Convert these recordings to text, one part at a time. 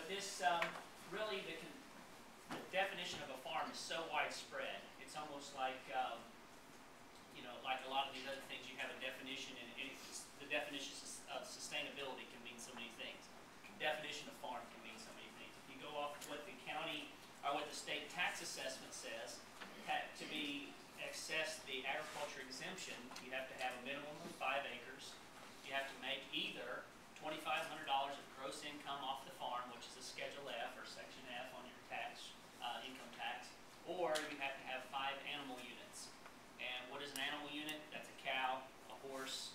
But this really the definition of a farm is so widespread. It's almost like you know, like a lot of these other things, you have a definition, and the definition of sustainability can mean so many things. Definition of farm can mean so many things. If you go off of what the county or what the state tax assessment says, to be access the agriculture exemption, you have to have a minimum of 5 acres. You have to make either $2,500 of gross income off the farm, which is a Schedule F or Section F on your tax, income tax, or you have to have 5 animal units. And what is an animal unit? That's a cow, a horse,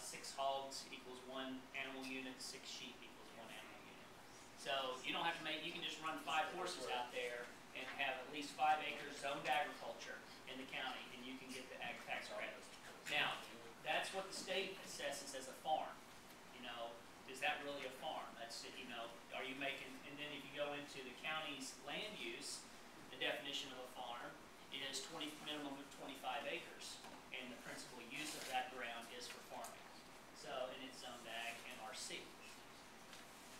6 hogs equals 1 animal unit, 6 sheep equals 1 animal unit. So you don't have to make, you can just run 5 horses out there and have at least 5 acres zoned agriculture in the county, and you can get the ag tax credit. Now, that's what the state assesses as a farm. You know, is that really a farm? That's, you know, are you making, and then if you go into the county's land use, the definition of a farm is minimum of 25 acres, and the principal use of that ground is for farming. So, and it's zoned ag and RC,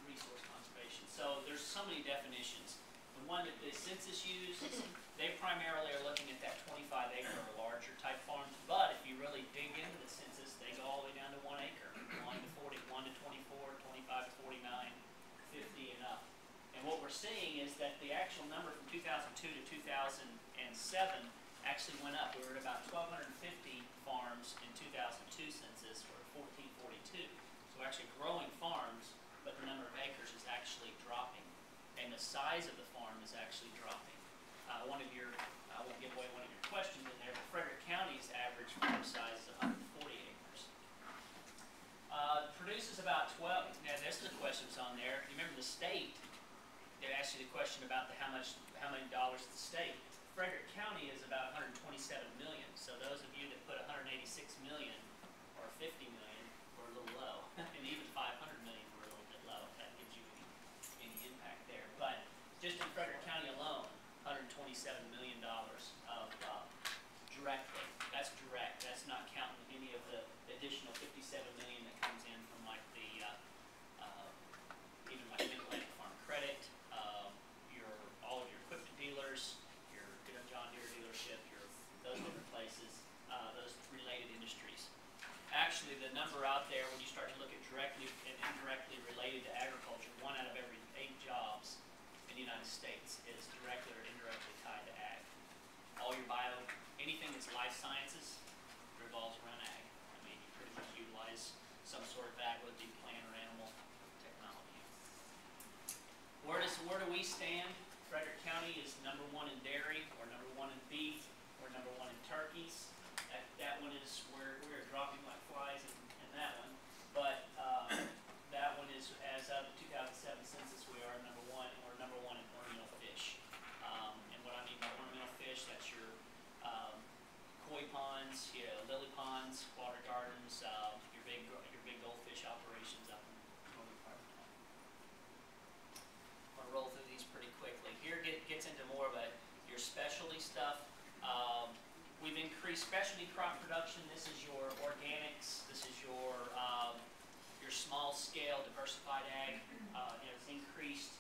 resource conservation. So there's so many definitions. The one that the census uses, they primarily are looking at that 25 acre or larger type farms, but if you really dig into the census, they go all the way down to 1 acre, 1 to 40, 1 to 24, 25 to 49, 50 and up. And what we're seeing is that the actual number from 2002 to 2007 actually went up. We were at about 1,250 farms in 2002 census, we're at 1,442. So we're actually growing farms, but the number of acres is actually dropping. And the size of the farm is actually dropping. One of your, I won't give away one of your questions in there, but Frederick County's average farm size is 140 acres. Produces about 12, now there's the questions on there. You remember the state, they asked you the question about how many dollars the state. Frederick County is about 127 million. So those of you that put 186 million or 50 million were a little low. And even 500 million were a little bit low, if that gives you any impact there. But just in Frederick County alone, $127 million of directly. That's direct. That's not counting any of the additional 57 million that comes in from like the even like Mid-Atlantic Farm Credit, all of your equipment dealers, your John Deere dealership, those different places, those related industries. Actually, the number out there when you start to look at directly and indirectly related to agriculture, 1 out of every 8 jobs in the United States is directly or indirectly tied to ag. All your anything that's life sciences revolves around ag. I mean, you pretty much utilize some sort of ag, whether it be plant or animal technology. Where do we stand? Frederick County is #1 in dairy, or #1 in beef, or #1 in turkeys. That one is where we're dropping like flies in that one. But that one is, as of the 2007 census, we are #1, and we're #1 in ornamental fish. And what I mean by ornamental fish, that's your koi ponds, lily ponds, water gardens, your big goldfish operations up in the northern part of town. I'm going to roll through these pretty quickly. Here gets into more of your specialty stuff. We've increased specialty crop production. This is your organics. This is your small scale diversified ag. It's increased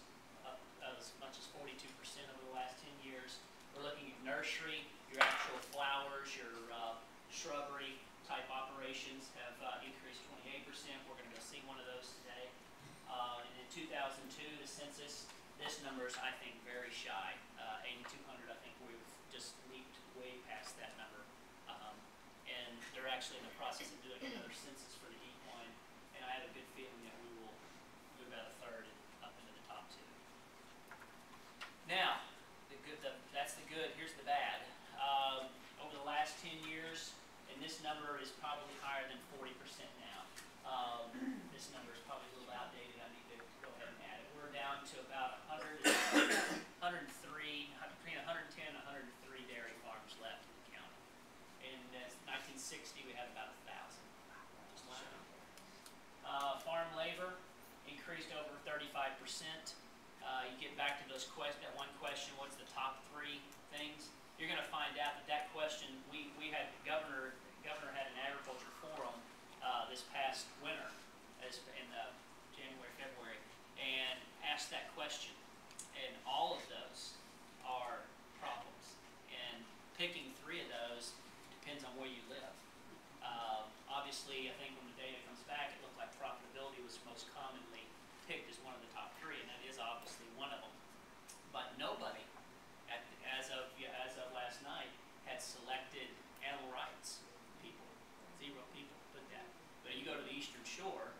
as much as 42% over the last 10 years. We're looking at nursery. Your actual flowers, your shrubbery type operations have increased 28%. We're going to go see one of those today. And in 2002, the census, this number is, I think, very shy. 8,200, I think we've just leaped way past that number. And they're actually in the process of doing another census for the equine. And I have a good feeling that we will do about a third up into the top 2. Now, that's the good. Here's the bad. Over the last 10 years, and this number is probably higher than 40% now. This number is probably a little outdated. I need to go ahead and add it. We're down to about 103, between 110 and 103 dairy farms left in the county. In 1960, we had about 1,000. Farm labor increased over 35%. You get back to that one question, what's the top 3 things? You're going to find out that question, we had governor had an agriculture forum this past winter, in January, February, and asked that obviously, I think when the data comes back, it looked like profitability was most commonly picked as one of the top three, and that is obviously one of them. But nobody, as of last night, had selected animal rights people. 0 people put that. But you go to the Eastern Shore,